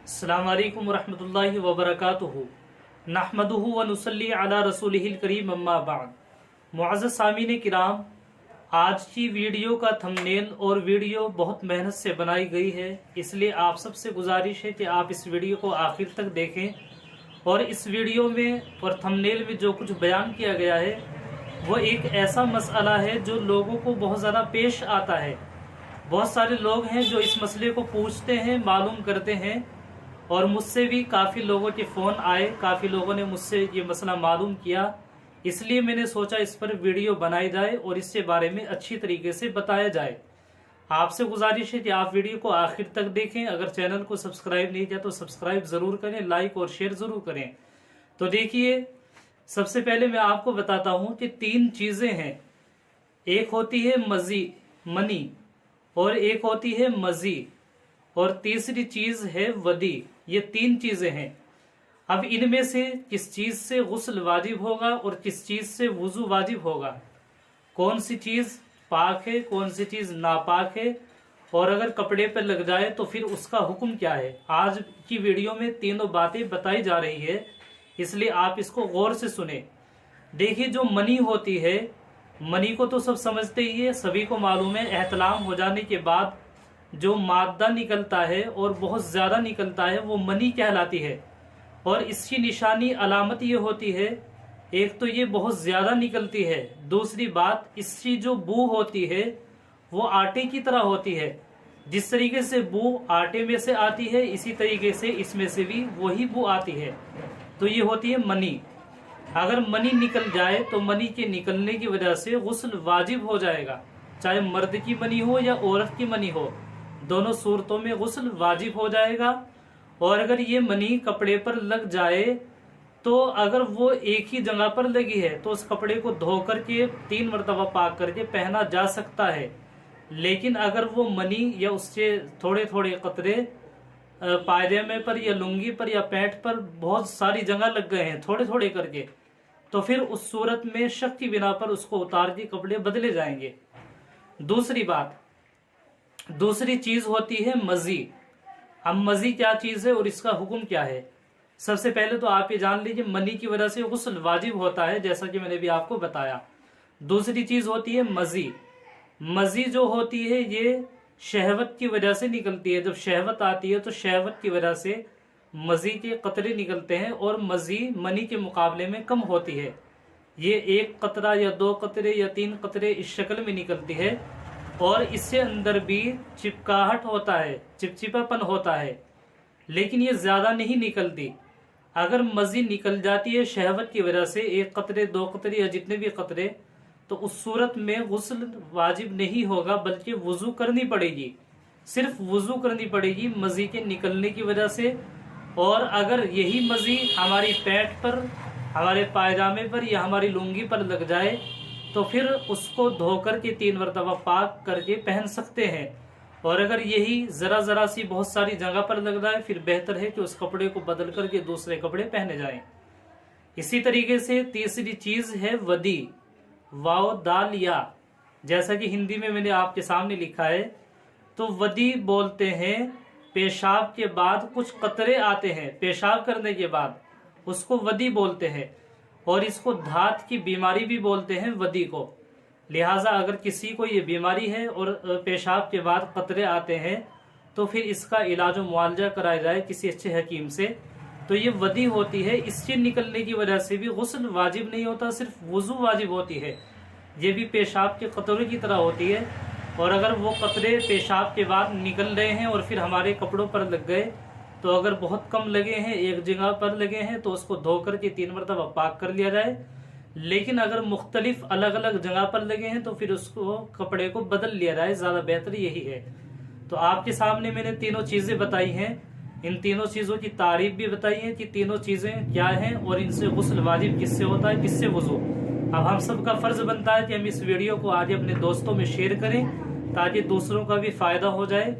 अस्सलामु अलैकुम वरहमतुल्लाहि वबरकातुहू नहमदुहु व नुसल्ली अला रसूलिहिल करीम अम्मा बाद। मुअज़्ज़ज़ सामीन किराम, आज की वीडियो का थंबनेल और वीडियो बहुत मेहनत से बनाई गई है, इसलिए आप सबसे गुजारिश है कि आप इस वीडियो को आखिर तक देखें। और इस वीडियो में और थंबनेल में जो कुछ बयान किया गया है वो एक ऐसा मसला है जो लोगों को बहुत ज़्यादा पेश आता है। बहुत सारे लोग हैं जो इस मसले को पूछते हैं, मालूम करते हैं, और मुझसे भी काफ़ी लोगों के फ़ोन आए, काफ़ी लोगों ने मुझसे ये मसला मालूम किया। इसलिए मैंने सोचा इस पर वीडियो बनाई जाए और इसके बारे में अच्छी तरीके से बताया जाए। आपसे गुजारिश है कि आप वीडियो को आखिर तक देखें। अगर चैनल को सब्सक्राइब नहीं किया तो सब्सक्राइब ज़रूर करें, लाइक और शेयर ज़रूर करें। तो देखिए, सबसे पहले मैं आपको बताता हूँ कि 3 चीज़ें हैं। एक होती है मनी, और एक होती है मजी, और तीसरी चीज है वदी। ये 3 चीजें हैं। अब इनमें से किस चीज से गुस्ल वाजिब होगा और किस चीज से वुजू वाजिब होगा, कौन सी चीज पाक है, कौन सी चीज नापाक है, और अगर कपड़े पर लग जाए तो फिर उसका हुक्म क्या है। आज की वीडियो में तीनों बातें बताई जा रही है, इसलिए आप इसको गौर से सुने। देखिए, जो मनी होती है, मनी को तो सब समझते ही है, सभी को मालूम है। एहतलाम हो जाने के बाद जो मादा निकलता है और बहुत ज्यादा निकलता है वो मनी कहलाती है। और इसकी निशानी अलामत ये होती है, एक तो ये बहुत ज्यादा निकलती है, दूसरी बात इसकी जो बू होती है वो आटे की तरह होती है। जिस तरीके से बू आटे में से आती है, इसी तरीके से इसमें से भी वही बू आती है। तो ये होती है मनी। अगर मनी निकल जाए तो मनी के निकलने की वजह से गुस्ल वाजिब हो जाएगा, चाहे मर्द की मनी हो या औरत की मनी हो, दोनों सूरतों में गुस्ल वाजिब हो जाएगा। और अगर ये मनी कपड़े पर लग जाए तो अगर वो एक ही जगह पर लगी है तो उस कपड़े को धो करके 3 मरतबा पाक करके पहना जा सकता है। लेकिन अगर वो मनी या उससे थोड़े थोड़े कतरे पायजामे पर या लुंगी पर या पैंट पर बहुत सारी जगह लग गए हैं थोड़े थोड़े करके, तो फिर उस सूरत में शक की बिना पर उसको उतार के कपड़े बदले जाएंगे। दूसरी चीज होती है मजी। अब मजी क्या चीज है और इसका हुक्म क्या है। सबसे पहले तो आप ये जान लीजिए, मनी की वजह से गुस्ल वाजिब होता है, जैसा कि मैंने भी आपको बताया। दूसरी चीज होती है मजी। मजी जो होती है ये शहवत की वजह से निकलती है। जब शहवत आती है तो शहवत की वजह से मजी के कतरे निकलते हैं, और मजी मनी के मुकाबले में कम होती है। ये 1 कतरा या 2 कतरे या 3 कतरे इस शक्ल में निकलती है, और इससे अंदर भी चिपकाहट होता है, चिपचिपापन होता है, लेकिन ये ज्यादा नहीं निकलती। अगर मजी निकल जाती है शहवत की वजह से 1 कतरे 2 कतरे या जितने भी कतरे, तो उस सूरत में गुस्ल वाजिब नहीं होगा, बल्कि वुजू करनी पड़ेगी। सिर्फ वुजू करनी पड़ेगी मजी के निकलने की वजह से। और अगर यही मजी हमारी पैंट पर, हमारे पायजामे पर या हमारी लुंगी पर लग जाए तो फिर उसको धोकर के 3 मरतबा पाक करके पहन सकते हैं। और अगर यही जरा सी बहुत सारी जगह पर लग जाए, फिर बेहतर है कि उस कपड़े को बदल करके दूसरे कपड़े पहने जाएं। इसी तरीके से तीसरी चीज है वदी, वाव दाल या, जैसा कि हिंदी में मैंने आपके सामने लिखा है। तो वदी बोलते हैं पेशाब के बाद कुछ कतरे आते हैं, पेशाब करने के बाद उसको वदी बोलते हैं। और इसको धात की बीमारी भी बोलते हैं वदी को। लिहाजा अगर किसी को ये बीमारी है और पेशाब के बाद कतरे आते हैं तो फिर इसका इलाज मुआवजा कराया जाए किसी अच्छे हकीम से, तो ये वदी होती है। इसके निकलने की वजह से भी गुस्ल वाजिब नहीं होता, सिर्फ वुजू वाजिब होती है। ये भी पेशाब के कतरे की तरह होती है। और अगर वो कतरे पेशाब के बाद निकल रहे हैं और फिर हमारे कपड़ों पर लग गए, तो अगर बहुत कम लगे हैं, एक जगह पर लगे हैं, तो उसको धो करके 3 मरतबा पाक कर लिया जाए। लेकिन अगर मुख्तलिफ अलग अलग जगह पर लगे हैं तो फिर उसको कपड़े को बदल लिया जाए, ज्यादा बेहतर यही है। तो आपके सामने मैंने तीनों चीजें बताई हैं, इन तीनों चीजों की तारीफ भी बताई है कि तीनों चीजें क्या हैं और इनसे गुस्ल वाजिब किससे होता है, किससे वुजू। अब हम सबका फर्ज बनता है कि हम इस वीडियो को आगे अपने दोस्तों में शेयर करें ताकि दूसरों का भी फायदा हो जाए।